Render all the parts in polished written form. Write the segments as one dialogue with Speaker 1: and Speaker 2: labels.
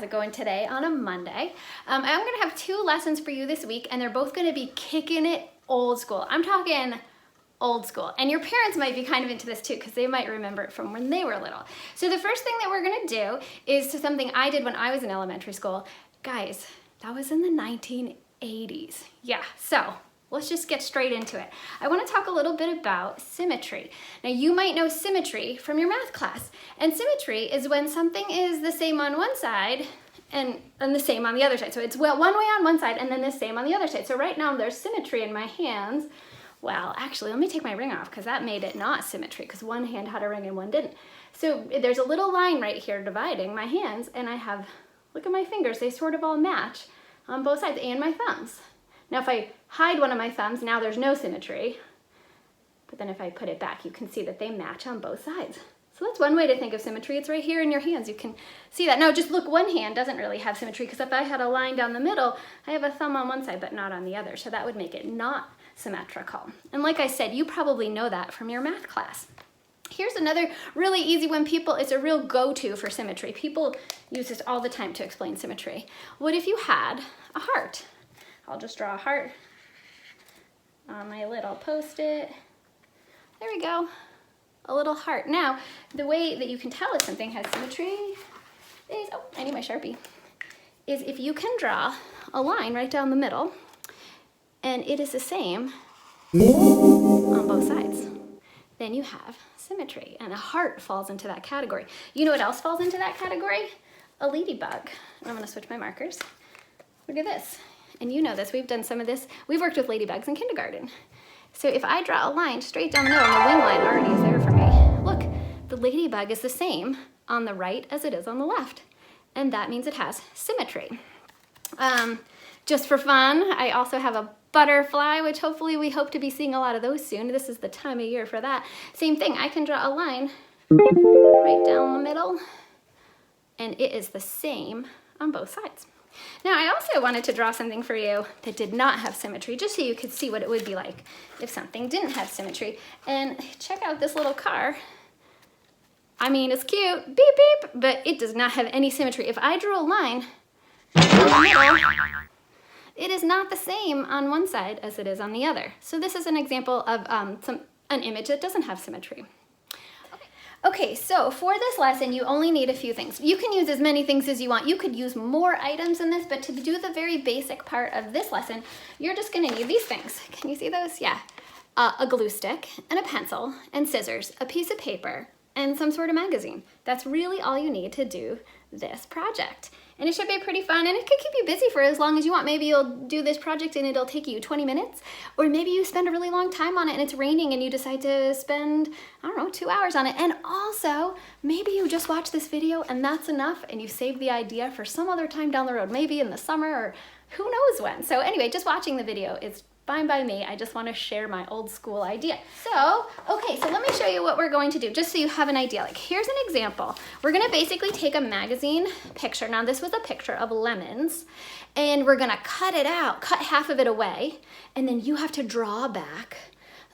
Speaker 1: it going today on a Monday? I'm gonna have 2 lessons for you this week, and they're both gonna be kicking it old school. I'm talking old school. And your parents might be kind of into this too, because they might remember it from when they were little. So the first thing that we're gonna do is something I did when I was in elementary school. Guys, that was in the 1980s. Yeah, so let's just get straight into it. I want to talk a little bit about symmetry. Now you might know symmetry from your math class. And symmetry is when something is the same on one side and the same on the other side. So it's one way on one side and then the same on the other side. So right now there's symmetry in my hands. Well, actually, let me take my ring off because that made it not symmetry because one hand had a ring and one didn't. So there's a little line right here dividing my hands, and I have, look at my fingers, they sort of all match on both sides, and my thumbs. Now if I hide one of my thumbs, now there's no symmetry. But then if I put it back, you can see that they match on both sides. So that's one way to think of symmetry. It's right here in your hands. You can see that. Now just look, one hand doesn't really have symmetry because if I had a line down the middle, I have a thumb on one side but not on the other. So that would make it not symmetrical. And like I said, you probably know that from your math class. Here's another really easy one. It's a real go-to for symmetry. People use this all the time to explain symmetry. What if you had a heart? I'll just draw a heart on my little Post-it. There we go, a little heart. Now, the way that you can tell if something has symmetry is, oh, I need my Sharpie, is if you can draw a line right down the middle and it is the same on both sides, then you have symmetry, and a heart falls into that category. You know what else falls into that category? A ladybug. And I'm gonna switch my markers. Look at this. And you know this, we've done some of this. We've worked with ladybugs in kindergarten. So if I draw a line straight down the middle, and the wing line already is there for me, look, the ladybug is the same on the right as it is on the left. And that means it has symmetry. Just for fun, I also have a butterfly, which hopefully we hope to be seeing a lot of those soon. This is the time of year for that. Same thing, I can draw a line right down the middle, and it is the same on both sides. Now, I also wanted to draw something for you that did not have symmetry, just so you could see what it would be like if something didn't have symmetry. And check out this little car. I mean, it's cute, beep, beep, but it does not have any symmetry. If I drew a line down the middle, it is not the same on one side as it is on the other. So this is an example of an image that doesn't have symmetry. Okay, so for this lesson, you only need a few things. You can use as many things as you want. You could use more items in this, but to do the very basic part of this lesson, you're just gonna need these things. Can you see those? Yeah. A glue stick and a pencil and scissors, a piece of paper, and some sort of magazine. That's really all you need to do this project. And it should be pretty fun, and it could keep you busy for as long as you want. Maybe you'll do this project and it'll take you 20 minutes, or maybe you spend a really long time on it and it's raining and you decide to spend, I don't know, 2 hours on it. And also, maybe you just watch this video and that's enough and you save the idea for some other time down the road, maybe in the summer or who knows when. So anyway, just watching the video is fine by me. I just want to share my old school idea. So, okay, so let me show you what we're going to do, just so you have an idea. Like, here's an example. We're gonna basically take a magazine picture. Now, this was a picture of lemons, and we're gonna cut it out, cut half of it away, and then you have to draw back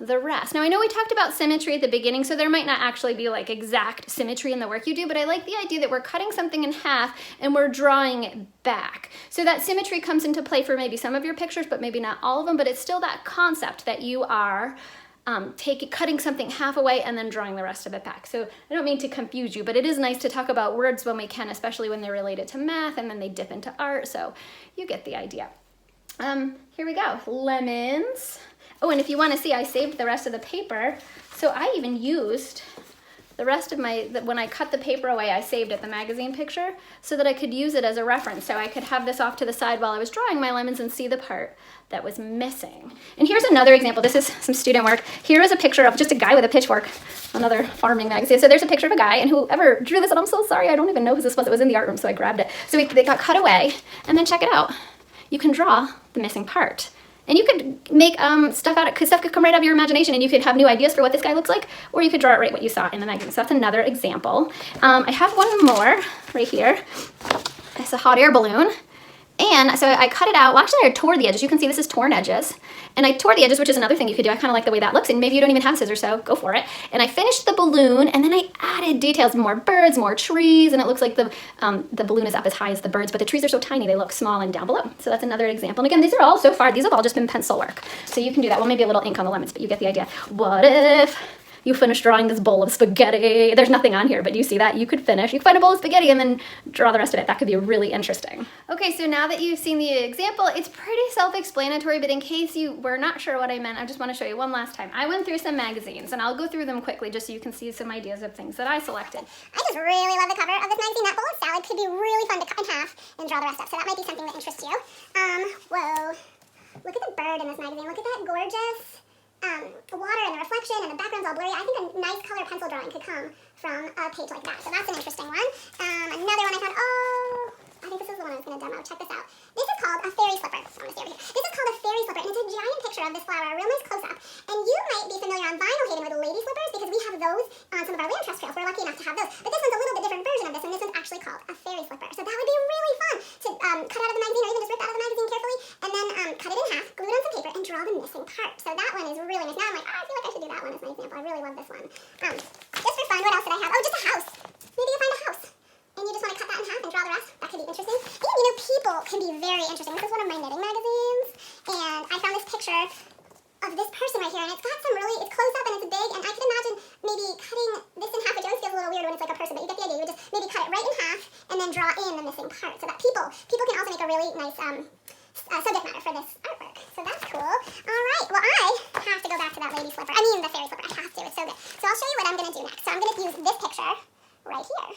Speaker 1: the rest. Now, I know we talked about symmetry at the beginning, so there might not actually be like exact symmetry in the work you do, but I like the idea that we're cutting something in half and we're drawing it back. So that symmetry comes into play for maybe some of your pictures, but maybe not all of them, but it's still that concept that you are cutting something half away and then drawing the rest of it back. So I don't mean to confuse you, but it is nice to talk about words when we can, especially when they're related to math and then they dip into art, so you get the idea. Here we go, lemons. Oh, and if you want to see, I saved the rest of the paper. So I even used the rest of when I cut the paper away, I saved it, the magazine picture, so that I could use it as a reference. So I could have this off to the side while I was drawing my lemons and see the part that was missing. And here's another example. This is some student work. Here is a picture of just a guy with a pitchfork, another farming magazine. So there's a picture of a guy, and whoever drew this, and I'm so sorry, I don't even know who this was. It was in the art room, so I grabbed it. So they got cut away, and then check it out. You can draw the missing part. And you could make stuff out of, because stuff could come right out of your imagination and you could have new ideas for what this guy looks like, or you could draw it right what you saw in the magazine. So that's another example. I have one more right here. It's a hot air balloon. And so I cut it out. Well, actually I tore the edges. You can see this is torn edges. And I tore the edges, which is another thing you could do. I kind of like the way that looks, and maybe you don't even have scissors, so go for it. And I finished the balloon, and then I added details, more birds, more trees, and it looks like the balloon is up as high as the birds, but the trees are so tiny, they look small and down below. So that's another example. And again, these are all, so far, these have all just been pencil work. So you can do that. Well, maybe a little ink on the lemons, but you get the idea. What if you finish drawing this bowl of spaghetti? There's nothing on here, but you see that? You could find a bowl of spaghetti and then draw the rest of it. That could be really interesting. Okay, so now that you've seen the example, it's pretty self-explanatory, but in case you were not sure what I meant, I just want to show you one last time. I went through some magazines, and I'll go through them quickly just so you can see some ideas of things that I selected.
Speaker 2: I just really love the cover of this magazine. That bowl of salad could be really fun to cut in half and draw the rest of, so that might be something that interests you. Whoa. Look at the bird in this magazine. Look at that gorgeous water and the reflection and the background's all blurry. I think a nice color pencil drawing could come from a page like that. So that's an interesting one. Another one I thought, I think this is the one I was going to demo. Check this out. This is called a fairy slipper. I'm going to stay over here. This is called a fairy slipper, and it's a giant picture of this flower, a real nice close-up. And you might be familiar on Vinalhaven with the lady slippers, because we have those on some of our land trust trails. We're lucky enough to have those. But this one's a little bit different version of this, and this one's actually called a fairy slipper. So that would be really fun to cut out of the magazine, or even just rip out of the magazine carefully, and then cut it in half, glue it on some paper, and draw the missing part. So that one is really nice. Now I'm like, I feel like I should do that one as my example. I really love this one. Just for fun, what else did I have? Oh, just a house. Maybe you find a house, and you just want to cut that in half and draw the rest. That could be interesting. And people can be very interesting. This is one of my knitting magazines, and I found this picture of this person right here, and it's got some it's close up and it's big, and I can imagine maybe cutting this in half, which always feels a little weird when it's like a person, but you get the idea. You would just maybe cut it right in half and then draw in the missing part, so that people can also make a really nice subject matter for this artwork. So that's cool. All right, well, I have to go back to that lady slipper. I mean the fairy slipper. I have to. It's so good. So I'll show you what I'm going to do next. So I'm going to use this picture right here.